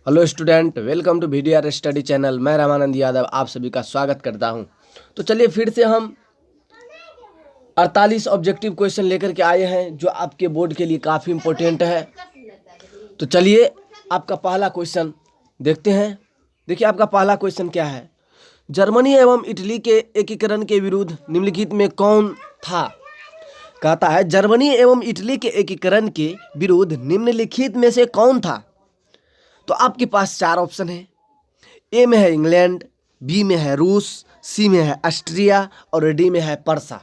Hello student, welcome to VDR study channel. मैं रामानंद यादव आप सभी का स्वागत करता हूं। तो चलिए फिर से हम 48 ऑब्जेक्टिव क्वेश्चन लेकर के आए हैं जो आपके बोर्ड के लिए काफ़ी इम्पोर्टेंट है। तो चलिए आपका पहला क्वेश्चन देखते हैं। देखिए आपका पहला क्वेश्चन क्या है। जर्मनी एवं इटली के एकीकरण के विरुद्ध निम्नलिखित में कौन था। कहता है जर्मनी एवं इटली के एकीकरण के विरुद्ध निम्नलिखित में से कौन था। तो आपके पास चार ऑप्शन है। ए में है इंग्लैंड, बी में है रूस, सी में है ऑस्ट्रिया और डी में है पर्सा।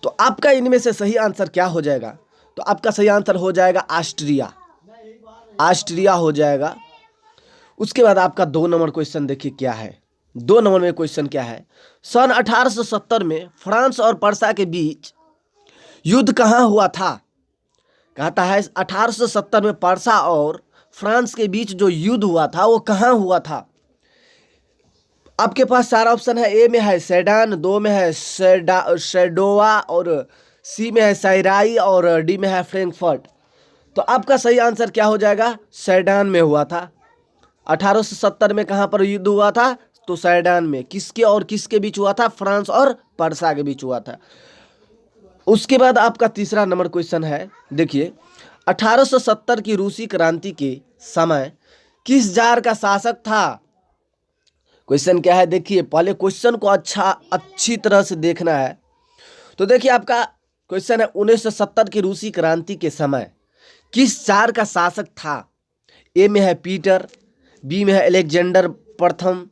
तो आपका इनमें से सही आंसर क्या हो जाएगा। तो आपका सही आंसर हो जाएगा ऑस्ट्रिया। ऑस्ट्रिया हो जाएगा। उसके बाद आपका 2 नंबर क्वेश्चन देखिए क्या है। 2 नंबर में क्वेश्चन क्या है। सन 1870 में फ्रांस और पर्सा के बीच युद्ध कहाँ हुआ था। कहता है 1870 में पर्सा और फ्रांस के बीच जो युद्ध हुआ था वो कहाँ हुआ था। आपके पास चार ऑप्शन है। ए में है सेडान, दो में है शेडोवा और सी में है साइराई और डी में है फ्रैंकफर्ट। तो आपका सही आंसर क्या हो जाएगा। सेडान में हुआ था। 1870 में कहाँ पर युद्ध हुआ था। तो सैडान में। किसके और किसके बीच हुआ था। फ्रांस और पर्सा के बीच हुआ था। उसके बाद आपका तीसरा नंबर क्वेश्चन है। देखिए 1870 की रूसी क्रांति के समय किस जार का शासक था। क्वेश्चन क्या है। देखिए पहले क्वेश्चन को अच्छी तरह से देखना है। तो देखिए आपका क्वेश्चन है 1970 की रूसी क्रांति के समय किस जार का शासक था। ए में है पीटर, बी में है अलेक्जेंडर प्रथम,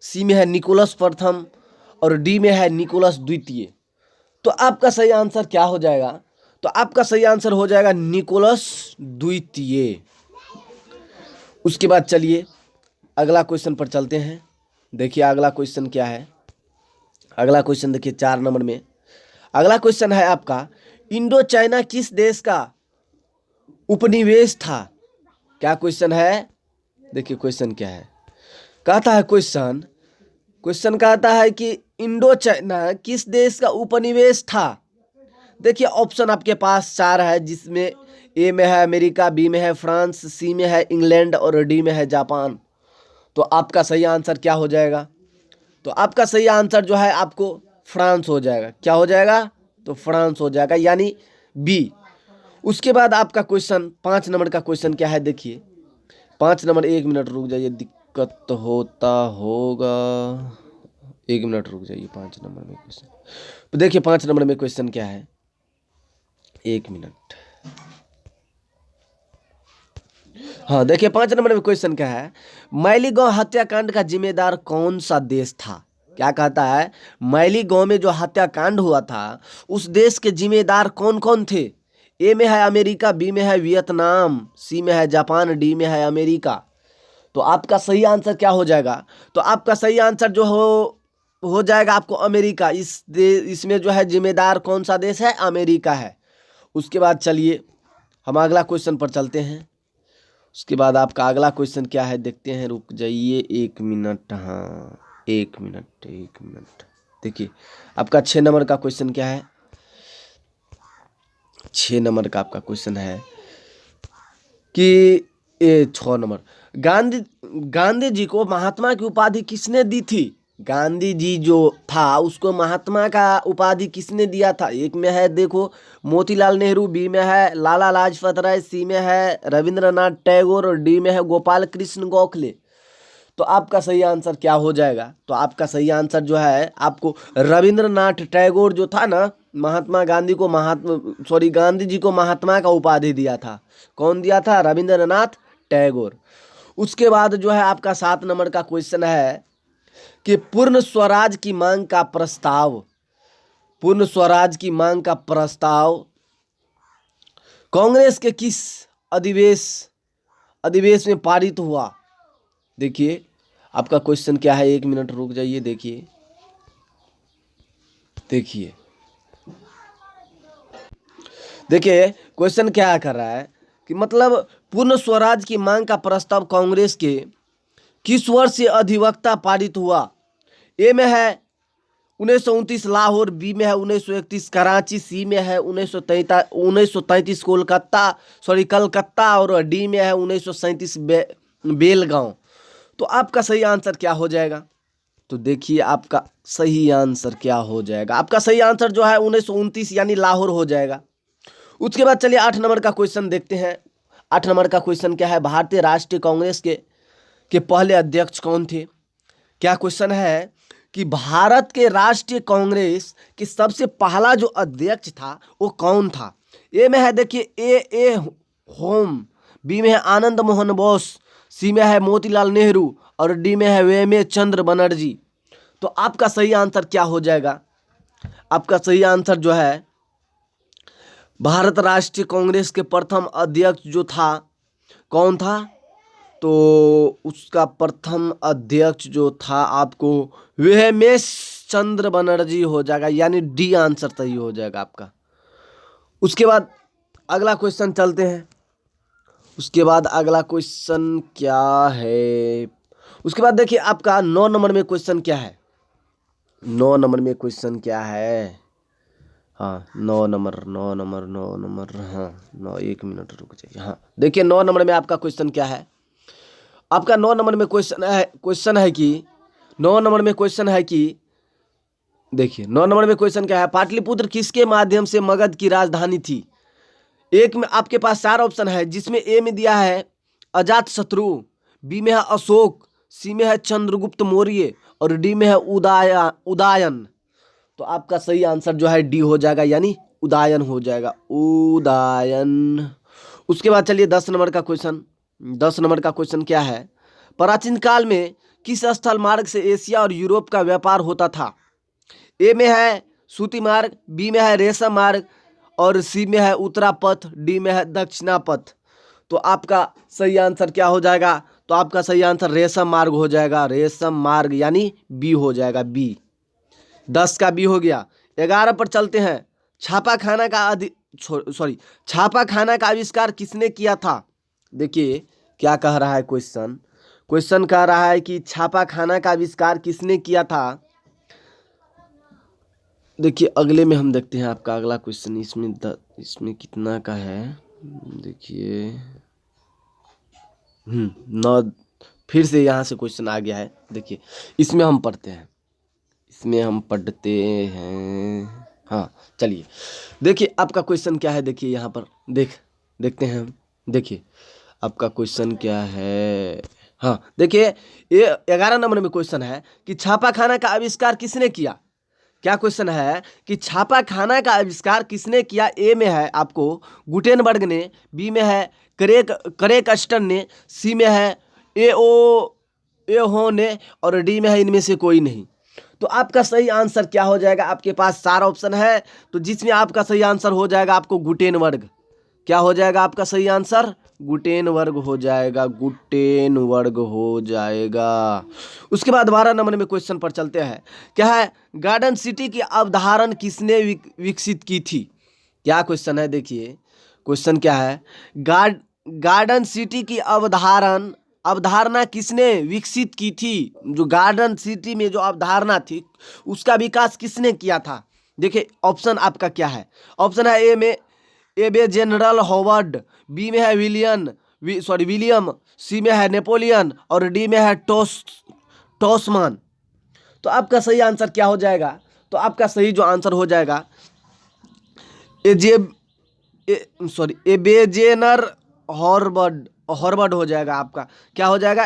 सी में है निकोलस प्रथम और डी में है निकोलस द्वितीय। तो आपका सही आंसर क्या हो जाएगा। तो आपका सही आंसर हो जाएगा निकोलस द्वितीय। उसके बाद चलिए अगला क्वेश्चन पर चलते हैं। देखिए अगला क्वेश्चन क्या है। अगला क्वेश्चन देखिए 4 नंबर में अगला क्वेश्चन है आपका इंडो चाइना किस देश का उपनिवेश था। क्या क्वेश्चन है। देखिए क्वेश्चन क्या है। कहता है क्वेश्चन कहता है कि इंडो चाइना किस देश का उपनिवेश था। देखिए ऑप्शन आपके पास चार है जिसमें ए में है अमेरिका, बी में है फ्रांस, सी में है इंग्लैंड और डी में है जापान। तो आपका सही आंसर क्या हो जाएगा। तो आपका सही आंसर जो है आपको फ्रांस हो जाएगा। क्या हो जाएगा। तो फ्रांस हो जाएगा यानी बी। उसके बाद आपका क्वेश्चन 5 नंबर का क्वेश्चन क्या है। देखिए 5 नंबर, 1 मिनट रुक जाइए, दिक्कत होता होगा। 1 मिनट रुक जाइए। 5 नंबर में क्वेश्चन तो देखिए 5 नंबर में क्वेश्चन क्या है। 1 मिनट। हाँ देखिए 5 नंबर में क्वेश्चन क्या है। मैलीगांव हत्याकांड का जिम्मेदार कौन सा देश था। क्या कहता है मैलीगांव में जो हत्याकांड हुआ था उस देश के जिम्मेदार कौन कौन थे। ए में है अमेरिका, बी में है वियतनाम, सी में है जापान, डी में है अमेरिका। तो आपका सही आंसर क्या हो जाएगा। तो आपका सही आंसर जो हो जाएगा आपको अमेरिका। इसमें जो है जिम्मेदार कौन सा देश है। अमेरिका है। उसके बाद चलिए हम अगला क्वेश्चन पर चलते हैं। उसके बाद आपका अगला क्वेश्चन क्या है देखते हैं। रुक जाइए 1 मिनट। हाँ 1 मिनट 1 मिनट। देखिए आपका 6 नंबर का क्वेश्चन क्या है। 6 नंबर का आपका क्वेश्चन है कि 6 नंबर गांधी जी को महात्मा की उपाधि किसने दी थी। गांधी जी जो था उसको महात्मा का उपाधि किसने दिया था। एक में है देखो मोतीलाल नेहरू, बी में है लाला लाजपत राय, सी में है रविंद्रनाथ टैगोर और डी में है गोपाल कृष्ण गोखले। तो आपका सही आंसर क्या हो जाएगा। तो आपका सही आंसर जो है आपको रविंद्रनाथ टैगोर जो था ना, गांधी जी को महात्मा का उपाधि दिया था। कौन दिया था। रविंद्रनाथ टैगोर। उसके बाद जो है आपका 7 नंबर का क्वेश्चन है कि पूर्ण स्वराज की मांग का प्रस्ताव कांग्रेस के किस अधिवेश में पारित हुआ। देखिए आपका क्वेश्चन क्या है। 1 मिनट रुक जाइए। देखिए क्वेश्चन क्या कर रहा है कि मतलब पूर्ण स्वराज की मांग का प्रस्ताव कांग्रेस के किस वर्ष से अधिवक्ता पारित हुआ। ए में है 1929 लाहौर, बी में है 1931 कराची, सी में है 1933 कलकत्ता और डी में है 1937 बेलगांव। तो आपका सही आंसर क्या हो जाएगा? तो देखिए आपका सही आंसर क्या हो जाएगा। आपका सही आंसर जो है 1929 यानी लाहौर हो जाएगा। उसके बाद चलिए 8 नंबर का क्वेश्चन देखते हैं। 8 नंबर का क्वेश्चन क्या है? भारतीय राष्ट्रीय कांग्रेस के पहले अध्यक्ष कौन थे? क्या क्वेश्चन है कि भारत के राष्ट्रीय कांग्रेस के सबसे पहला जो अध्यक्ष था वो कौन था? ए में है देखिए ए होम, बी में है आनंद मोहन बोस, सी में है मोतीलाल नेहरू और डी में है वेमे चंद्र बनर्जी। तो आपका सही आंसर क्या हो जाएगा? आपका सही आंसर जो है भारत राष्ट्रीय कांग्रेस के प्रथम अध्यक्ष जो था कौन था? तो उसका प्रथम अध्यक्ष जो था आपको वेमेश चंद्र बनर्जी हो जाएगा, यानी डी आंसर सही हो जाएगा आपका। उसके बाद अगला क्वेश्चन चलते हैं। उसके बाद अगला क्वेश्चन क्या है? उसके बाद देखिए आपका 9 नंबर में क्वेश्चन क्या है? 9 नंबर में क्वेश्चन क्या है? हाँ 9 नंबर हाँ 9, 1 मिनट रुक जाइए। हाँ देखिए 9 नंबर में आपका क्वेश्चन क्या है? आपका 9 नंबर में क्वेश्चन है कि 9 नंबर में क्वेश्चन है कि देखिए 9 नंबर में क्वेश्चन क्या है? पाटलिपुत्र किसके माध्यम से मगध की राजधानी थी? एक में आपके पास 4 ऑप्शन है, जिसमें ए में दिया है अजात शत्रु, बी में है अशोक, सी में है चंद्रगुप्त मौर्य और डी में है उदयन। तो आपका सही आंसर जो है डी हो जाएगा, यानी उदयन हो जाएगा, उदयन। उसके बाद चलिए 10 नंबर का क्वेश्चन। 10 नंबर का क्वेश्चन क्या है? प्राचीन काल में किस स्थल मार्ग से एशिया और यूरोप का व्यापार होता था? ए में है सूती मार्ग, बी में है रेशम मार्ग और सी में है उत्तरा पथ, डी में है दक्षिणा पथ। तो आपका सही आंसर क्या हो जाएगा? तो आपका सही आंसर रेशम मार्ग हो जाएगा, रेशम मार्ग यानी बी हो जाएगा, बी। 10 का बी हो गया। 11 पर चलते हैं। छापा खाना का आविष्कार किसने किया था? देखिए क्या कह रहा है क्वेश्चन। क्वेश्चन कह रहा है कि छापा खाना का आविष्कार किसने किया था? देखिए अगले में हम देखते हैं आपका अगला क्वेश्चन। इसमें कितना का है देखिए। 9 फिर से यहाँ से क्वेश्चन आ गया है। देखिए इसमें हम पढ़ते हैं। हाँ चलिए देखिए आपका क्वेश्चन क्या है। देखिए यहाँ पर देखते हैं हम। देखिए आपका क्वेश्चन क्या है। हाँ देखिए ये 11 नंबर में क्वेश्चन है कि छापा खाना का आविष्कार किसने किया? क्या क्वेश्चन है कि छापा खाना का आविष्कार किसने किया? ए में है आपको गुटेनबर्ग ने, बी में है करेकस्टन ने, सी में है एहो ने और डी में है इनमें से कोई नहीं। तो आपका सही आंसर क्या हो जाएगा? आपके पास 4 ऑप्शन है, तो जिसमें आपका सही आंसर हो जाएगा आपको गुटेनबर्ग। क्या हो जाएगा आपका सही आंसर? गुटेनबर्ग हो जाएगा, गुटेनबर्ग हो जाएगा। उसके बाद 12 नंबर में क्वेश्चन पर चलते हैं। क्या है? गार्डन सिटी की अवधारणा किसने विकसित की थी? क्या क्वेश्चन है? देखिए क्वेश्चन क्या है? गार्डन सिटी की अवधारणा किसने विकसित की थी? जो गार्डन सिटी में जो अवधारणा थी उसका विकास किसने किया था? देखिए ऑप्शन आपका क्या है? ऑप्शन है ए में एबे जनरल हॉवर्ड, बी में है विलियम, सी में है नेपोलियन और डी में है टॉसमैन। तो आपका सही आंसर क्या हो जाएगा? तो आपका सही जो आंसर हो जाएगा एबेजेनर हॉवर्ड हो जाएगा। आपका क्या हो जाएगा?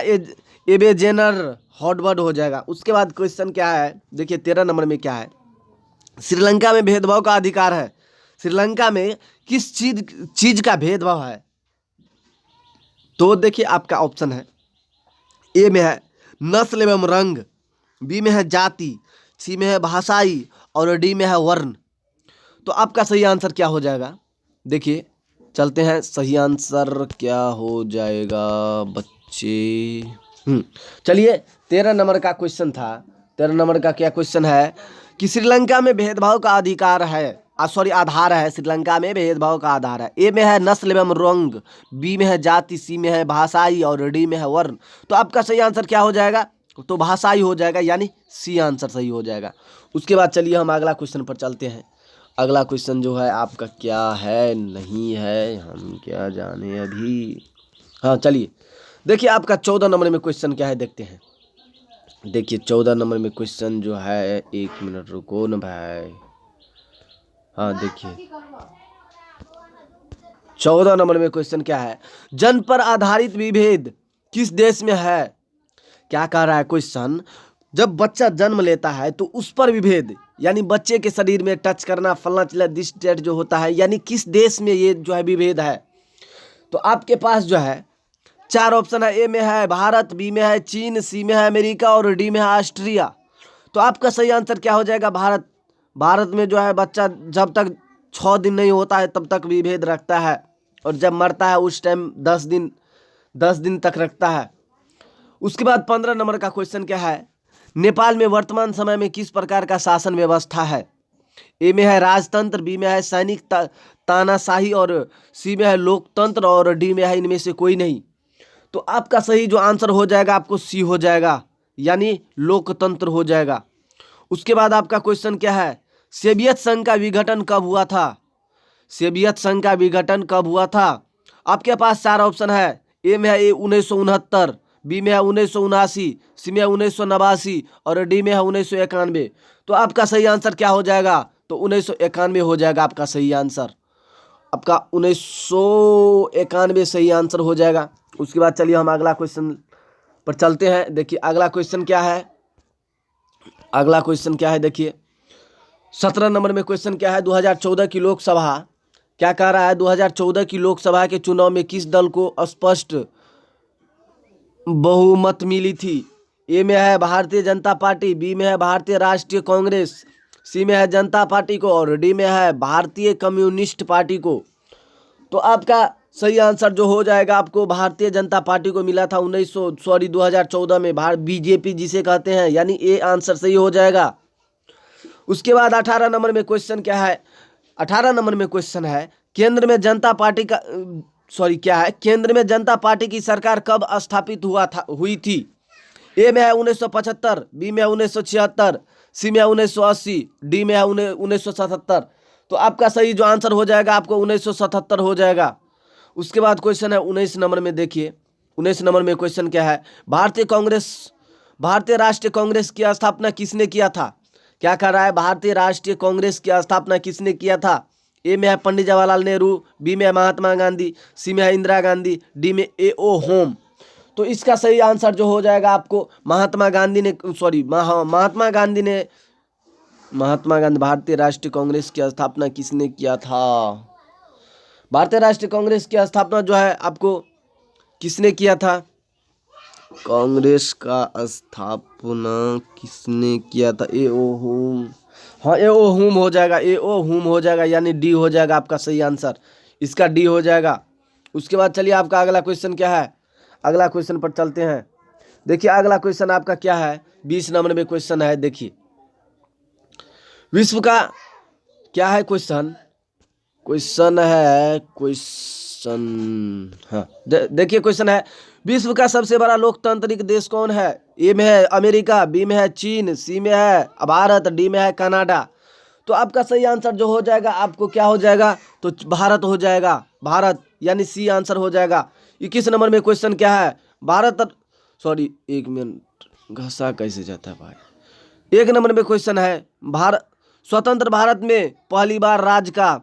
एबेजेनर हॉवर्ड हो जाएगा। उसके बाद क्वेश्चन क्या है? देखिए 13 नंबर में क्या है? श्रीलंका में भेदभाव का अधिकार है। श्रीलंका में किस चीज का भेदभाव है? तो देखिए आपका ऑप्शन है ए में है नस्ल एवं रंग, बी में है जाति, सी में है भाषाई और डी में है वर्ण। तो आपका सही आंसर क्या हो जाएगा? देखिए चलते हैं, सही आंसर क्या हो जाएगा बच्चे? चलिए 13 नंबर का क्वेश्चन था। 13 नंबर का क्या क्वेश्चन है कि श्रीलंका में भेदभाव का अधिकार है आधार है। श्रीलंका में भेदभाव का आधार है। ए में है नस्ल एवं रंग, बी में है जाति, सी में है भाषाई और डी में है वर्ण। तो आपका सही आंसर क्या हो जाएगा? तो भाषाई हो जाएगा, यानी सी आंसर सही हो जाएगा। उसके बाद चलिए हम अगला क्वेश्चन पर चलते हैं। अगला क्वेश्चन जो है आपका क्या है नहीं है हम क्या जाने अभी। हाँ चलिए देखिए आपका 14 नंबर में क्वेश्चन क्या है देखते हैं। देखिए 14 नंबर में क्वेश्चन जो है, 1 मिनट रुको न भाई। हाँ देखिए 14 नंबर में क्वेश्चन क्या है, जन्म पर आधारित विभेद किस देश में है। क्या कह रहा है क्वेश्चन, जब बच्चा जन्म लेता है तो उस पर विभेद, यानी बच्चे के शरीर में टच करना, फलना चिल्ला दिस डेट जो होता है, यानी किस देश में ये जो है विभेद है। तो आपके पास जो है 4 ऑप्शन है। ए में है भारत, बी में है चीन, सी में है अमेरिका और डी में है ऑस्ट्रिया। तो आपका सही आंसर क्या हो जाएगा, भारत। भारत में जो है बच्चा जब तक 6 दिन नहीं होता है तब तक विभेद रखता है, और जब मरता है उस टाइम 10 दिन तक रखता है। उसके बाद 15 नंबर का क्वेश्चन क्या है, नेपाल में वर्तमान समय में किस प्रकार का शासन व्यवस्था है। ए में है राजतंत्र, बी में है सैनिक तानाशाही और सी में है लोकतंत्र और डी में है इनमें से कोई नहीं। तो आपका सही जो आंसर हो जाएगा आपको सी हो जाएगा, यानी लोकतंत्र हो जाएगा। उसके बाद आपका क्वेश्चन क्या है, सोवियत संघ का विघटन कब हुआ था। सोवियत संघ का विघटन कब हुआ था। आपके पास 4 ऑप्शन है। ए में है 1969, बी में है 1979, सी में है 1989 और डी में है 1991। तो आपका सही आंसर क्या हो जाएगा, तो 1991 हो जाएगा आपका सही आंसर। आपका 1991 सही आंसर हो जाएगा। उसके बाद चलिए हम अगला क्वेश्चन पर चलते हैं। देखिए अगला क्वेश्चन क्या है, अगला क्वेश्चन क्या है देखिए 17 नंबर में क्वेश्चन क्या है, 2014 की लोकसभा क्या कह रहा है, 2014 की लोकसभा के चुनाव में किस दल को स्पष्ट बहुमत मिली थी। ए में है भारतीय जनता पार्टी, बी में है भारतीय राष्ट्रीय कांग्रेस, सी में है जनता पार्टी को और डी में है भारतीय कम्युनिस्ट पार्टी को। तो आपका सही आंसर जो हो जाएगा आपको भारतीय जनता पार्टी को मिला था 2014 में, बीजेपी जिसे कहते हैं, यानी ए आंसर सही हो जाएगा। उसके बाद 18 नंबर में क्वेश्चन क्या है, 18 नंबर में क्वेश्चन है केंद्र में जनता पार्टी का क्या है, केंद्र में जनता पार्टी की सरकार कब स्थापित हुई थी। ए में है 1975, बी में है 1976, सी में है 1980, डी में है 1977। तो आपका सही जो आंसर हो जाएगा आपको 1977 हो जाएगा। उसके बाद क्वेश्चन है 19 नंबर में। देखिए 19 नंबर में क्वेश्चन क्या है, भारतीय राष्ट्रीय कांग्रेस की स्थापना किसने किया था। क्या कह रहा है, भारतीय राष्ट्रीय कांग्रेस की स्थापना किसने किया था। ए में है पंडित जवाहरलाल नेहरू, बी में है महात्मा गांधी, सी में है इंदिरा गांधी, डी में A.O. होम। तो इसका सही आंसर जो हो जाएगा आपको महात्मा गांधी भारतीय राष्ट्रीय कांग्रेस की स्थापना किसने किया था। भारतीय राष्ट्रीय कांग्रेस की स्थापना जो है आपको किसने किया था, कांग्रेस का स्थापना किसने किया था। A.O. होम, हाँ A.O. होम हो जाएगा, A.O. होम हो जाएगा, यानी डी हो जाएगा आपका सही आंसर, इसका डी हो जाएगा। उसके बाद चलिए आपका अगला क्वेश्चन क्या है, अगला क्वेश्चन पर चलते हैं। देखिए अगला क्वेश्चन आपका क्या है, 20 नंबर में क्वेश्चन है। देखिए विश्व का क्या है क्वेश्चन हाँ देखिए क्वेश्चन है, विश्व का सबसे बड़ा लोकतांत्रिक देश कौन है। ए में है अमेरिका, बी में है चीन, सी में है भारत, डी में है कनाडा। तो आपका सही आंसर जो हो जाएगा आपको क्या हो जाएगा, तो भारत हो जाएगा, भारत, यानी सी आंसर हो जाएगा। 21 नंबर में क्वेश्चन क्या है, एक मिनट घसा कैसे जाता है भाई। 1 नंबर में क्वेश्चन है, स्वतंत्र भारत में पहली बार राज्य का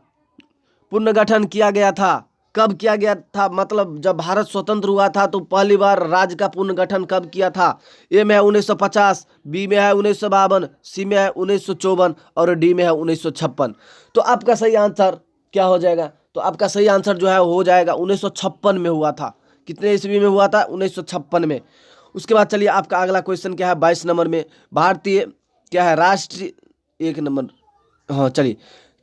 पुनर्गठन किया गया था, कब किया गया था, मतलब जब भारत स्वतंत्र हुआ था तो पहली बार राज्य का पुनर्गठन कब किया था। ए में है 1950, बी में है 1952, सी में है 1954 और डी में है 1956। तो आपका सही आंसर क्या हो जाएगा, तो आपका सही आंसर जो है हो जाएगा 1956 में हुआ था। कितने ईस्वी में हुआ था, 1956 में। उसके बाद चलिए आपका अगला क्वेश्चन क्या है, 22 नंबर में, भारतीय क्या है राष्ट्रीय 1 नंबर, हाँ चलिए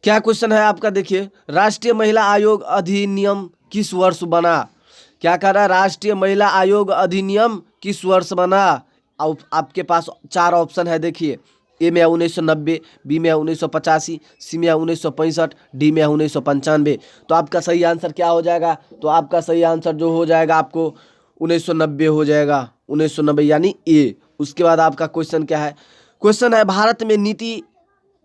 क्या क्वेश्चन है आपका। देखिए राष्ट्रीय महिला आयोग अधिनियम किस वर्ष बना। क्या कह रहा है, राष्ट्रीय महिला आयोग अधिनियम किस वर्ष बना। आपके पास 4 ऑप्शन है। देखिए ए में है 1990, बी में है 1985, सी में है 1965, डी में है 1995। तो आपका सही आंसर क्या हो जाएगा, तो आपका सही आंसर जो हो जाएगा आपको 1990 हो जाएगा, 1990 यानी ए। उसके बाद आपका क्वेश्चन क्या है, क्वेश्चन है भारत में नीति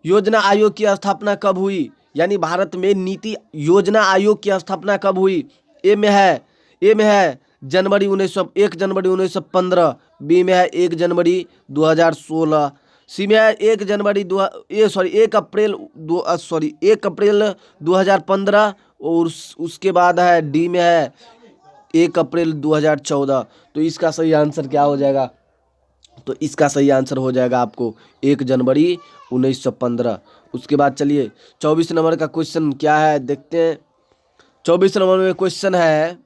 योजना आयोग की स्थापना कब हुई, यानी भारत में नीति योजना आयोग की स्थापना कब हुई। ए में है जनवरी 1 जनवरी 1915, बी में है 1 जनवरी 2016, सी में है 1 अप्रैल 2015, और उसके बाद है डी में है 1 अप्रैल 2014। तो इसका सही आंसर क्या हो जाएगा? तो इसका सही आंसर हो जाएगा आपको 1 जनवरी 1915। उसके बाद चलिए 24 नंबर का क्वेश्चन क्या है देखते हैं। 24 नंबर में क्वेश्चन है,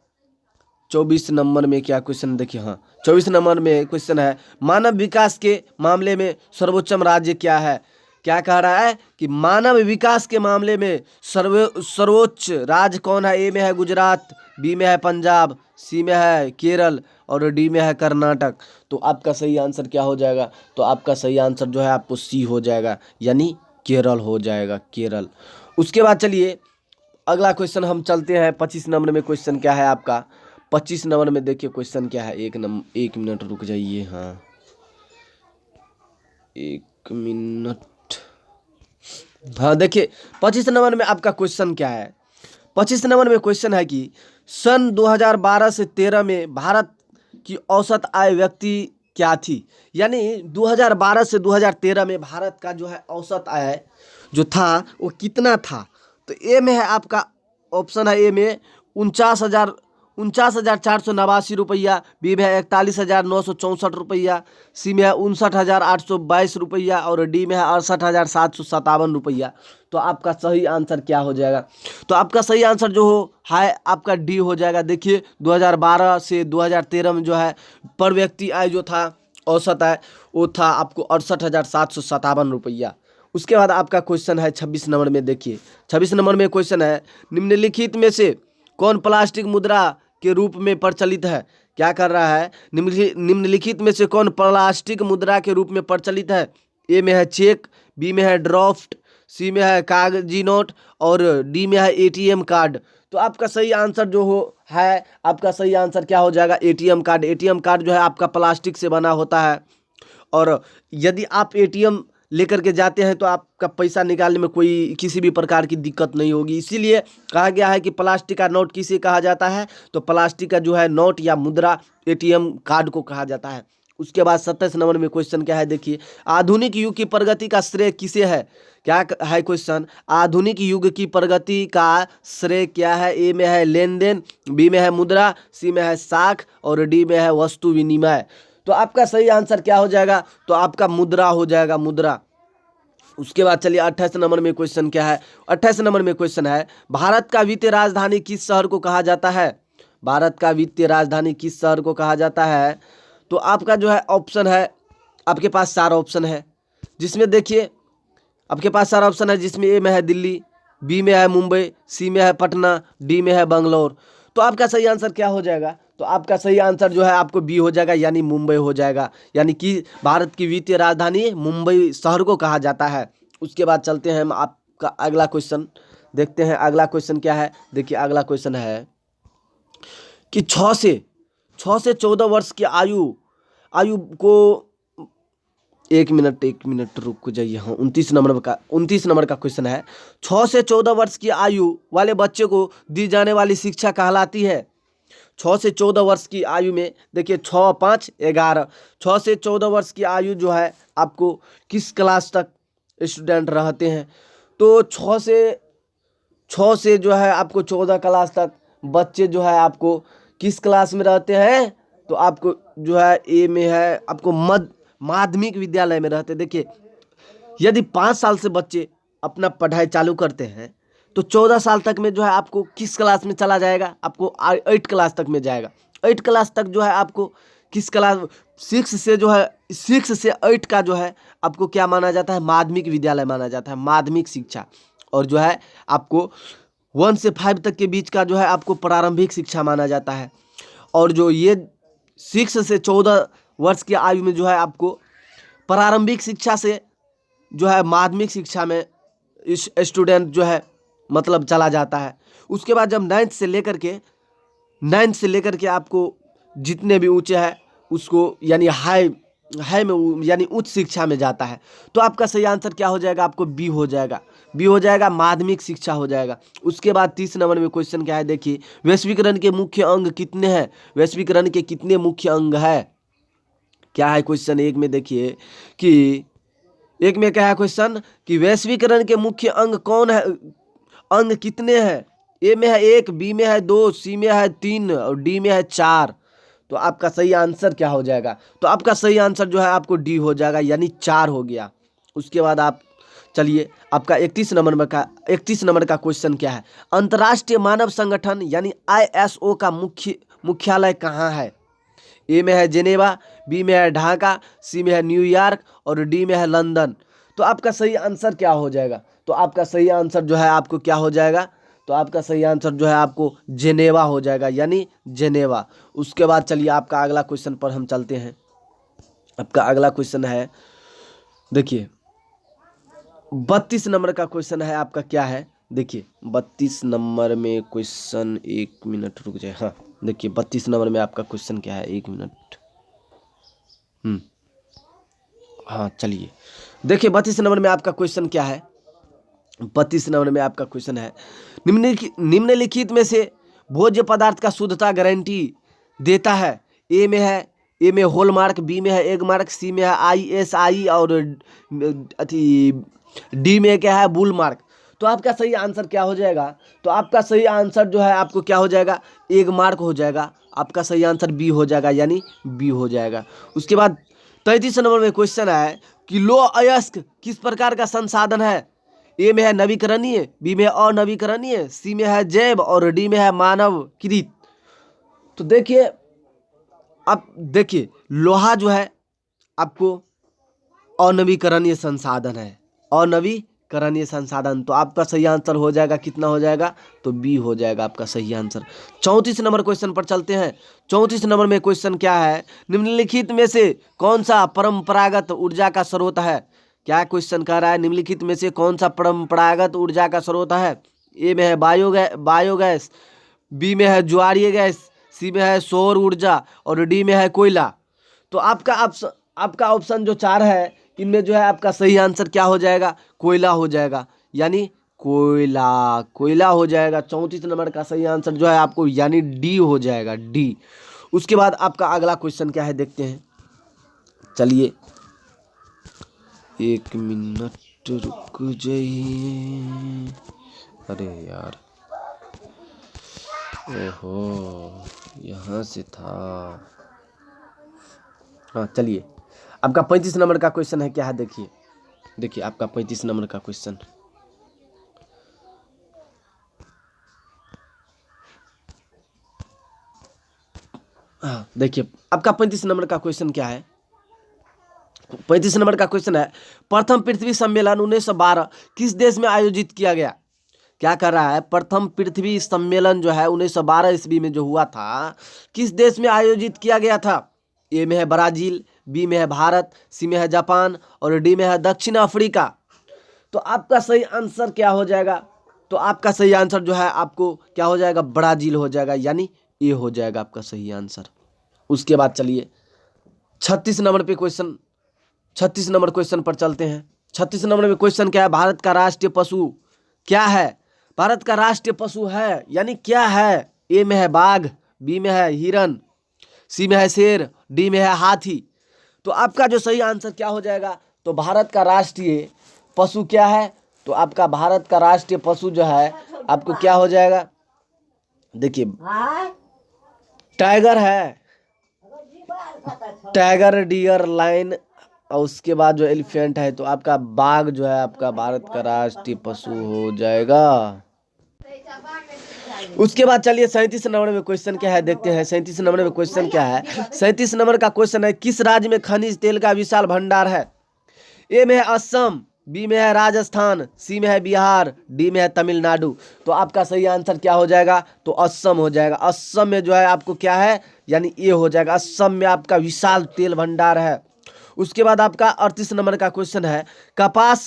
24 नंबर में क्या क्वेश्चन देखिए, हाँ 24 नंबर में क्वेश्चन है, मानव विकास के मामले में सर्वोच्चम राज्य क्या है? क्या कह रहा है कि मानव विकास के मामले में सर्वोच्च राज्य कौन है? ए में है गुजरात, बी में है पंजाब, सी में है केरल और डी में है कर्नाटक। तो आपका सही आंसर क्या हो जाएगा? तो आपका सही आंसर जो है आपको सी हो जाएगा, यानी केरल हो जाएगा, केरल। उसके बाद चलिए अगला क्वेश्चन हम चलते हैं। 25 नंबर में क्वेश्चन क्या है आपका? 25 नंबर में देखिए क्वेश्चन क्या है, एक मिनट रुक जाइए, हाँ 1 मिनट। हाँ देखिए 25 नंबर में आपका क्वेश्चन क्या है? 25 नंबर में क्वेश्चन है कि सन 2012 से 13 में भारत की औसत आय व्यक्ति क्या थी? यानी 2012 से 2013 में भारत का जो है औसत आय जो था वो कितना था? तो ए में है आपका ऑप्शन है, ए में 49,489 रुपया, बी में है 41,964 रुपया, सी में है 59,822 रुपया और डी में है 68,757 रुपया। तो आपका सही आंसर क्या हो जाएगा? तो आपका सही आंसर जो है आपका डी हो जाएगा। देखिए 2012 से 2013 में जो है पर व्यक्ति आय जो था, औसत आय, वो था आपको 68,757 रुपया। उसके बाद आपका क्वेश्चन है 26 नंबर में। देखिए 26 नंबर में क्वेश्चन है, निम्नलिखित में से कौन प्लास्टिक मुद्रा के रूप में प्रचलित है? क्या कर रहा है? निम्नलिखित में से कौन प्लास्टिक मुद्रा के रूप में प्रचलित है? ए में है चेक, बी में है ड्राफ्ट, सी में है कागजी नोट और डी में है एटीएम कार्ड। तो आपका सही आंसर जो है आपका सही आंसर क्या हो जाएगा? ATM card. एटीएम कार्ड जो है आपका प्लास्टिक से बना होता है, और यदि आप एटीएम लेकर के जाते हैं तो आपका पैसा निकालने में कोई किसी भी प्रकार की दिक्कत नहीं होगी। इसीलिए कहा गया है कि प्लास्टिक का नोट किसे कहा जाता है? तो प्लास्टिक का जो है नोट या मुद्रा एटीएम कार्ड को कहा जाता है। उसके बाद 27 नंबर में क्वेश्चन क्या है? देखिए आधुनिक युग की प्रगति का श्रेय किसे है? क्या है क्वेश्चन? आधुनिक युग की प्रगति का श्रेय क्या है? ए में है लेन देन, बी में है मुद्रा, सी में है साख और डी में है वस्तु विनिमय। तो आपका सही आंसर क्या हो जाएगा? तो आपका मुद्रा हो जाएगा, मुद्रा। उसके बाद चलिए 28 नंबर में क्वेश्चन क्या है? 28 नंबर में क्वेश्चन है, भारत का वित्तीय राजधानी किस शहर को कहा जाता है? भारत का वित्तीय राजधानी किस शहर को कहा जाता है? तो आपका जो है ऑप्शन है, आपके पास 4 ऑप्शन है, जिसमें देखिए आपके पास 4 ऑप्शन है, जिसमें ए में है दिल्ली, बी में है मुंबई, सी में है पटना, डी में है बंगलोर। तो आपका सही आंसर क्या हो जाएगा? तो आपका सही आंसर जो है आपको बी हो जाएगा, यानी मुंबई हो जाएगा। यानी कि भारत की वित्तीय राजधानी मुंबई शहर को कहा जाता है। उसके बाद चलते हैं हम आपका अगला क्वेश्चन देखते हैं। अगला क्वेश्चन क्या है? देखिए अगला क्वेश्चन है कि 6 से 14 वर्ष की आयु को, एक मिनट रुक जाइए, हाँ 29 नंबर का क्वेश्चन है, 6 से 14 वर्ष की आयु वाले बच्चे को दी जाने वाली शिक्षा कहलाती है। 6 से 14 वर्ष की आयु में देखिए 6, 5, 11, 6 से 14 वर्ष की आयु जो है आपको किस क्लास तक स्टूडेंट रहते हैं? तो 6 से जो है आपको 14 क्लास तक बच्चे जो है आपको किस क्लास में रहते हैं? तो आपको जो है ए में है आपको माध्यमिक विद्यालय में रहते हैं। देखिए यदि 5 साल से बच्चे अपना पढ़ाई चालू करते हैं तो 14 साल तक में जो है आपको किस क्लास में चला जाएगा? आपको 8 क्लास तक में जाएगा। 8 क्लास तक जो है आपको किस क्लास, 6 से जो है 6 से 8 का जो है आपको क्या माना जाता है? माध्यमिक विद्यालय माना जाता है, माध्यमिक शिक्षा। और जो है आपको 1 से 5 तक के बीच का जो है आपको प्रारंभिक शिक्षा माना जाता है। और जो ये 6 से 14 वर्ष की आयु में जो है आपको प्रारंभिक शिक्षा से जो है माध्यमिक शिक्षा में इस स्टूडेंट जो है मतलब चला जाता है। उसके बाद जब 9th से लेकर के आपको जितने भी ऊंचे है उसको यानी हाई में यानी उच्च शिक्षा में जाता है। तो आपका सही आंसर क्या हो जाएगा? आपको बी हो जाएगा। बी हो जाएगा माध्यमिक शिक्षा हो जाएगा। उसके बाद 30 नंबर में क्वेश्चन क्या है देखिए, वैश्वीकरण के मुख्य अंग कितने हैं? वैश्वीकरण के कितने मुख्य अंग है? क्या है क्वेश्चन एक में देखिए कि एक में क्या है क्वेश्चन कि वैश्वीकरण के मुख्य अंग कौन है, अंग कितने हैं? ए में है 1, बी में है 2, सी में है 3 और डी में है 4। तो आपका सही आंसर क्या हो जाएगा? तो आपका सही आंसर जो है आपको डी हो जाएगा, यानी 4 हो गया। उसके बाद आप चलिए आपका 31 नंबर का क्वेश्चन क्या है? अंतर्राष्ट्रीय मानव संगठन यानी ISO का मुख्यालय कहाँ है? ए में है जेनेवा, बी में है ढाका, सी में है न्यूयॉर्क और डी में है लंदन। तो आपका सही आंसर क्या हो जाएगा? तो आपका सही आंसर जो है आपको क्या हो जाएगा? तो आपका सही आंसर जो है आपको जेनेवा हो जाएगा, यानी जेनेवा। उसके बाद चलिए आपका अगला क्वेश्चन पर हम चलते हैं। आपका अगला क्वेश्चन है देखिए 32 नंबर का क्वेश्चन है आपका क्या है देखिए 32 नंबर में क्वेश्चन, 1 मिनट रुक जाए। हाँ देखिए 32 नंबर में आपका क्वेश्चन क्या है, 1 मिनट। हाँ चलिए देखिए 32 नंबर में आपका क्वेश्चन क्या है? 32 नंबर में आपका क्वेश्चन है निम्नलिखित में से भोज्य पदार्थ का शुद्धता गारंटी देता है? ए में होल मार्क, बी में है एग मार्क, सी में है ISI और डी में क्या है बुल मार्क। तो आपका सही आंसर क्या हो जाएगा? तो आपका सही आंसर जो है आपको क्या हो जाएगा? एग मार्क हो जाएगा। आपका सही आंसर बी हो जाएगा, यानी बी हो जाएगा। उसके बाद 33 नंबर में क्वेश्चन है कि लौह अयस्क किस प्रकार का संसाधन है? ए में है नवीकरणीय, बी में है अनवीकरणीय, सी में है जैव और डी में है मानवकृत। तो देखिए अब देखिए लोहा जो है आपको अनवीकरणीय संसाधन है, अनवीकरणीय संसाधन। तो आपका सही आंसर हो जाएगा, कितना हो जाएगा? तो बी हो जाएगा आपका सही आंसर। 34 नंबर क्वेश्चन पर चलते हैं। 34 नंबर में क्वेश्चन क्या है? निम्नलिखित में से कौन सा परंपरागत ऊर्जा का स्रोत है? क्या क्वेश्चन कह रहा है? निम्नलिखित में से कौन सा परंपरागत ऊर्जा का स्रोत है? ए में है बायोगैस, बी में है ज्वारीय गैस, सी में है सौर ऊर्जा और डी में है कोयला। तो आपका ऑप्शन जो 4 है इनमें जो है आपका सही आंसर क्या हो जाएगा? कोयला हो जाएगा, यानी कोयला हो जाएगा। 34 नंबर का सही आंसर जो है आपको यानी डी हो जाएगा, डी। उसके बाद आपका अगला क्वेश्चन क्या है देखते हैं। चलिए 1 मिनट रुक जाइए। अरे यार, ओहो यहाँ से था। हाँ चलिए आपका 35 नंबर का क्वेश्चन है क्या है देखिए आपका 35 नंबर का क्वेश्चन। हाँ देखिए आपका 35 नंबर का क्वेश्चन क्या है? 35 नंबर का क्वेश्चन है प्रथम पृथ्वी सम्मेलन 1912 किस देश में आयोजित किया गया? क्या कर रहा है? प्रथम पृथ्वी सम्मेलन जो है 1912 ईस्वी में जो हुआ था, किस देश में आयोजित किया गया था? ए में है ब्राजील, बी में है भारत, सी में है जापान और डी में है दक्षिण अफ्रीका। तो आपका सही आंसर क्या हो जाएगा? तो आपका सही आंसर जो है आपको क्या हो जाएगा? ब्राजील हो जाएगा, यानी ए हो जाएगा आपका सही आंसर। उसके बाद चलिए 36 नंबर पे क्वेश्चन, 36 नंबर क्वेश्चन पर चलते हैं। 36 नंबर में क्वेश्चन क्या है? भारत का राष्ट्रीय पशु क्या है? भारत का राष्ट्रीय पशु है यानी क्या है? ए में है बाघ, बी में है हिरन, सी में है शेर, डी में है हाथी। तो आपका जो सही आंसर क्या हो जाएगा? तो भारत का राष्ट्रीय पशु क्या है? तो आपका भारत का राष्ट्रीय पशु जो है आपको क्या हो जाएगा? देखिए टाइगर है, टाइगर, डियर, लायन और उसके बाद जो एलिफेंट है। तो आपका बाघ जो है आपका भारत का राष्ट्रीय पशु हो जाएगा। उसके बाद चलिए 37 नंबर में क्वेश्चन क्या है देखते हैं। 37 नंबर में क्वेश्चन क्या है? 37 नंबर का क्वेश्चन है किस राज्य में खनिज तेल का विशाल भंडार है? ए में है असम, बी में है राजस्थान, सी में है बिहार, डी में है तमिलनाडु। तो आपका सही आंसर क्या हो जाएगा? तो असम हो जाएगा। असम में जो है आपको क्या है? यानी ए हो जाएगा। असम में आपका विशाल तेल भंडार है। उसके बाद आपका 38 नंबर का क्वेश्चन है कपास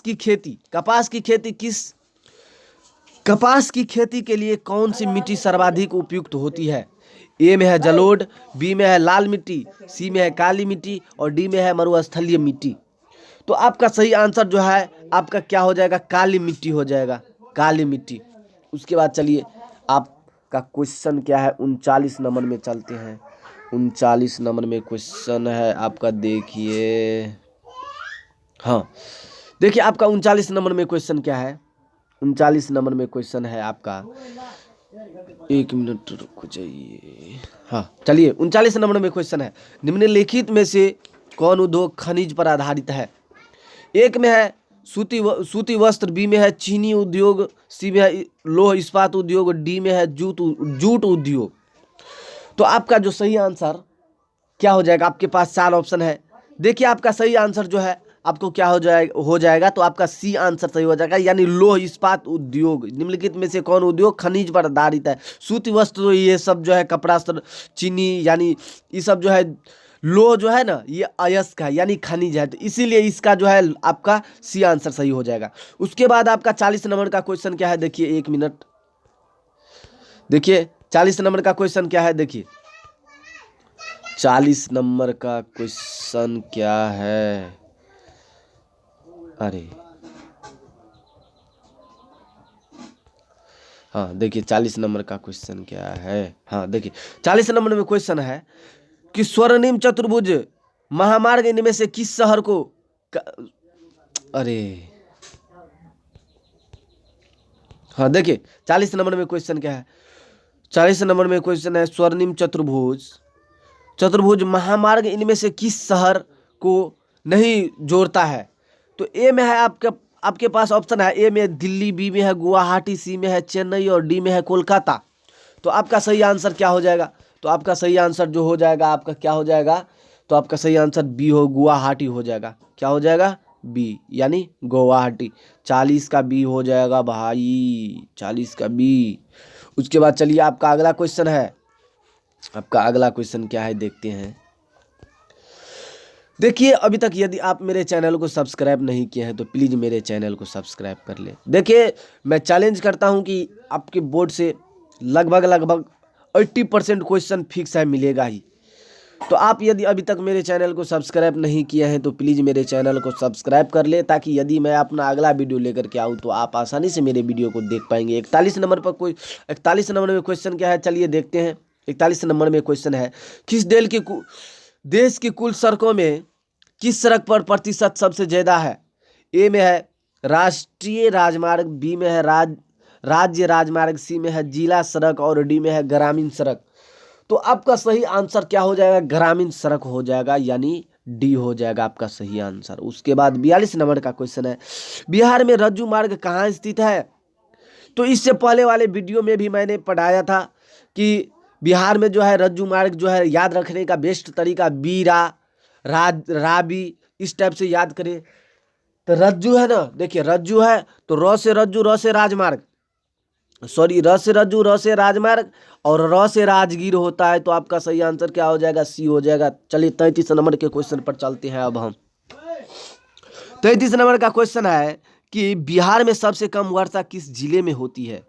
की खेती के लिए कौन सी मिट्टी सर्वाधिक उपयुक्त होती है? ए में है जलोढ़, बी में है लाल मिट्टी, सी में है काली मिट्टी और डी में है मरुस्थलीय मिट्टी। तो आपका सही आंसर जो है आपका क्या हो जाएगा, काली मिट्टी हो जाएगा, काली मिट्टी। उसके बाद चलिए आपका क्वेश्चन क्या है, 39 नंबर में चलते हैं। 39 नंबर में क्वेश्चन है आपका, देखिए। हाँ देखिए आपका 39 नंबर में क्वेश्चन क्या है, 39 नंबर में क्वेश्चन है आपका, 1 मिनट रुको जाइए। हाँ चलिए 39 नंबर में क्वेश्चन है, निम्नलिखित में से कौन उद्योग खनिज पर आधारित है। एक में है सूती वस्त्र, बी में है चीनी उद्योग, सी में है लौह इस्पात उद्योग, डी में है जूट उद्योग। तो आपका जो सही आंसर क्या हो जाएगा, आपके पास 4 ऑप्शन है। देखिए आपका सही आंसर जो है आपको क्या हो जाएगा, तो आपका सी आंसर सही हो जाएगा, यानी लौह इस्पात उद्योग। निम्नलिखित में से कौन उद्योग खनिज पर आधारित है। सूती वस्त्र तो ये सब जो है कपड़ा, चीनी, यानी ये सब जो है लौह जो है ना, ये अयस्क है यानी खनिज है, तो इसीलिए इसका जो है आपका सी आंसर सही हो जाएगा। उसके बाद आपका 40 नंबर का क्वेश्चन क्या है, देखिए 1 मिनट, देखिए 40 नंबर का क्वेश्चन क्या है, देखिए 40 नंबर का क्वेश्चन क्या है, अरे हाँ देखिए 40 नंबर का क्वेश्चन क्या है। हाँ देखिए 40 नंबर में क्वेश्चन है कि स्वर्णिम चतुर्भुज महामार्ग इनमें से किस शहर को अरे हाँ देखिए 40 नंबर में क्वेश्चन क्या है, 40 नंबर में क्वेश्चन है स्वर्णिम चतुर्भुज महामार्ग इनमें से किस शहर को नहीं जोड़ता है। तो ए में है आपके पास ऑप्शन है, ए में दिल्ली, बी में है गुवाहाटी, सी में है चेन्नई और डी में है कोलकाता। तो आपका सही आंसर क्या हो जाएगा, तो आपका सही आंसर जो हो जाएगा आपका क्या हो जाएगा, तो आपका सही आंसर बी हो, गुवाहाटी हो जाएगा। क्या हो जाएगा, बी यानी गुवाहाटी। 40 का बी हो जाएगा भाई, 40 का बी। उसके बाद चलिए आपका अगला क्वेश्चन है, आपका अगला क्वेश्चन क्या है देखते हैं। देखिए अभी तक यदि आप मेरे चैनल को सब्सक्राइब नहीं किए हैं तो प्लीज़ मेरे चैनल को सब्सक्राइब कर ले। देखिए मैं चैलेंज करता हूं कि आपके बोर्ड से लगभग 80% क्वेश्चन फिक्स है, मिलेगा ही। तो आप यदि अभी तक मेरे चैनल को सब्सक्राइब नहीं किए हैं तो प्लीज़ मेरे चैनल को सब्सक्राइब कर ले, ताकि यदि मैं अपना अगला वीडियो लेकर के आऊँ तो आप आसानी से मेरे वीडियो को देख पाएंगे। 41 नंबर में क्वेश्चन क्या है, चलिए देखते हैं। 41 नंबर में क्वेश्चन है, किस देश की कुल सड़कों में किस सड़क पर प्रतिशत सबसे ज़्यादा है। ए में है राष्ट्रीय राजमार्ग, बी में है राज्य राजमार्ग, सी में है जिला सड़क और डी में है ग्रामीण सड़क। तो आपका सही आंसर क्या हो जाएगा, ग्रामीण सड़क हो जाएगा, यानी डी हो जाएगा आपका सही आंसर। उसके बाद 42 नंबर का क्वेश्चन है, बिहार में रज्जू मार्ग कहाँ स्थित है। तो इससे पहले वाले वीडियो में भी मैंने पढ़ाया था कि बिहार में जो है रज्जू मार्ग जो है याद रखने का बेस्ट तरीका बीरा, राबी, इस टाइप से याद करें। तो रज्जू है ना, देखिए रज्जू है तो र से रज्जू, र से राजमार्ग, सॉरी र से रज्जू, र से राजमार्ग और र से राजगीर होता है। तो आपका सही आंसर क्या हो जाएगा, सी हो जाएगा। चलिए 33 नंबर के क्वेश्चन पर चलते हैं। अब हम 33 नंबर का क्वेश्चन है कि बिहार में सबसे कम वर्षा किस जिले में होती है।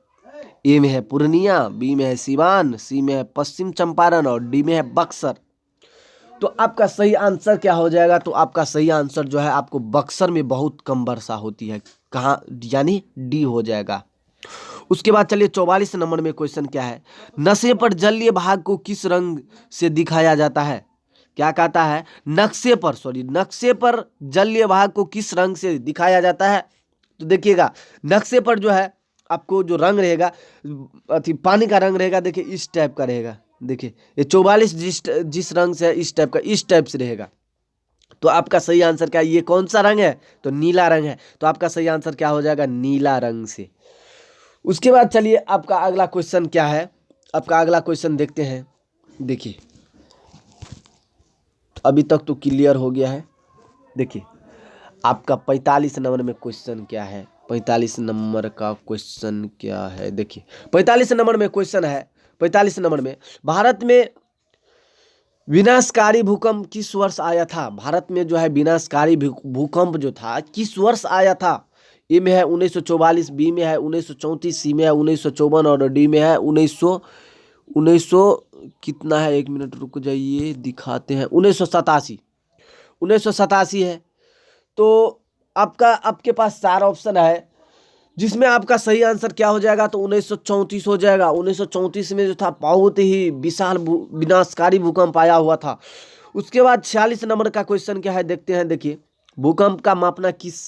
ए में है पूर्णिया, बी में है सिवान, सी में है पश्चिम चंपारण और डी में है बक्सर। तो आपका सही आंसर क्या हो जाएगा, तो आपका सही आंसर जो है आपको बक्सर में बहुत कम वर्षा होती है, कहाँ, यानी डी हो जाएगा। उसके बाद चलिए 44 नंबर में क्वेश्चन क्या है, नक्शे पर जलीय भाग को किस रंग से दिखाया जाता है। क्या कहता है, नक्शे पर जलीय भाग को किस रंग से दिखाया जाता है। तो देखिएगा नक्शे पर जो है आपको जो रंग रहेगा, पानी का रंग रहेगा, देखिए इस टाइप का रहेगा। देखिए ये 44 जिस रंग से है इस टाइप से रहेगा। तो आपका सही आंसर क्या है, ये कौन सा रंग है, तो नीला रंग है। तो आपका सही आंसर क्या हो जाएगा, नीला रंग से। उसके बाद चलिए आपका अगला क्वेश्चन क्या है, आपका अगला क्वेश्चन देखते हैं। देखिए अभी तक तो क्लियर हो गया है। देखिए आपका 45 नंबर में क्वेश्चन क्या है, 45 नंबर का क्वेश्चन क्या है। देखिए 45 नंबर में क्वेश्चन है, 45 नंबर में भारत में विनाशकारी भूकंप किस वर्ष आया था। भारत में जो है विनाशकारी भूकंप जो था किस वर्ष आया था। ए में है 1944, बी में है 1934, सी में है 1954 और डी में है 1900 कितना है, 1 मिनट रुक जाइए दिखाते हैं, 1987 है। तो आपके पास 4 ऑप्शन है, जिसमें आपका सही आंसर क्या हो जाएगा, तो 1934 हो जाएगा। 1934 में जो था बहुत ही विशाल विनाशकारी भूकंप आया हुआ था। उसके बाद 46 नंबर का क्वेश्चन क्या है देखते हैं। देखिए, भूकंप का मापना किस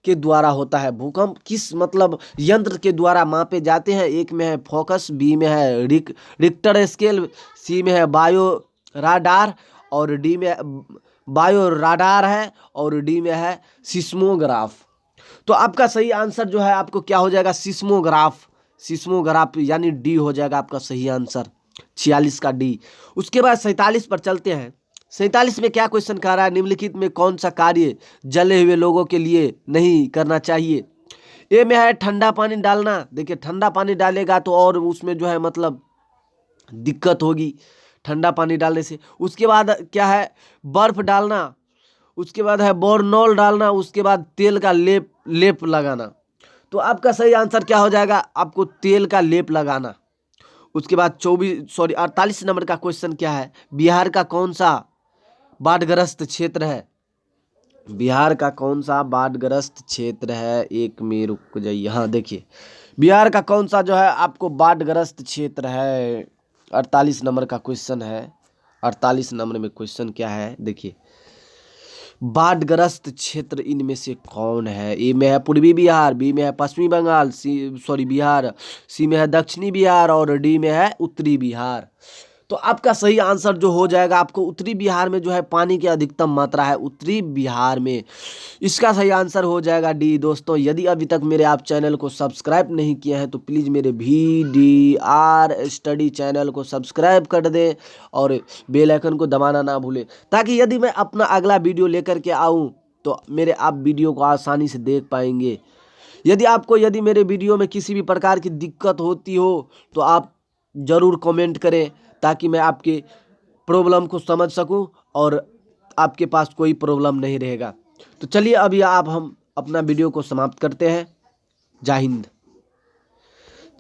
के द्वारा होता है? भूकंप किस मतलब यंत्र के द्वारा मापे जाते हैं? एक में है फोकस, बी में है रिक्टर स्केल, सी में है बायो राडार और डी में बायो राडार है और डी में है सिस्मोग्राफ। तो आपका सही आंसर जो है आपको क्या हो जाएगा, सिस्मोग्राफ। सिस्मोग्राफ यानी डी हो जाएगा आपका सही आंसर, 46 का डी। उसके बाद 47 पर चलते हैं। 47 में क्या क्वेश्चन कह रहा है, निम्नलिखित में कौन सा कार्य जले हुए लोगों के लिए नहीं करना चाहिए? ए में है ठंडा पानी डालना। देखिए, ठंडा पानी डालेगा तो और उसमें जो है मतलब दिक्कत होगी ठंडा पानी डालने से। उसके बाद क्या है, बर्फ डालना। उसके बाद है बोरनॉल डालना। उसके बाद तेल का लेप लगाना। तो आपका सही आंसर क्या हो जाएगा, आपको तेल का लेप लगाना। उसके बाद 48 नंबर का क्वेश्चन क्या है, बिहार का कौन सा बाढ़ग्रस्त क्षेत्र है? बिहार का कौन सा बाढ़ग्रस्त क्षेत्र है? एक में रुक जाइए। हाँ देखिए, बिहार का कौन सा जो है आपको बाढ़ग्रस्त क्षेत्र है, 48 नंबर का क्वेश्चन है। 48 नंबर में क्वेश्चन क्या है देखिए, बाढ़ग्रस्त क्षेत्र इनमें से कौन है? ए में है पूर्वी बिहार, बी में है पश्चिमी बंगाल, बिहार, सी में है दक्षिणी बिहार और डी में है उत्तरी बिहार। तो आपका सही आंसर जो हो जाएगा, आपको उत्तरी बिहार में जो है पानी की अधिकतम मात्रा है, उत्तरी बिहार में। इसका सही आंसर हो जाएगा डी। दोस्तों, यदि अभी तक मेरे आप चैनल को सब्सक्राइब नहीं किए हैं तो प्लीज़ मेरे VDR स्टडी चैनल को सब्सक्राइब कर दें और बेल आइकन को दबाना ना भूलें, ताकि यदि मैं अपना अगला वीडियो लेकर के आऊँ तो मेरे आप वीडियो को आसानी से देख पाएंगे। यदि मेरे वीडियो में किसी भी प्रकार की दिक्कत होती हो तो आप ज़रूर कमेंट करें, ताकि मैं आपके प्रॉब्लम को समझ सकूं और आपके पास कोई प्रॉब्लम नहीं रहेगा। तो चलिए अभी हम अपना वीडियो को समाप्त करते हैं। जय हिंद।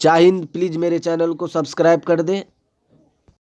जय हिंद। प्लीज़ मेरे चैनल को सब्सक्राइब कर दें।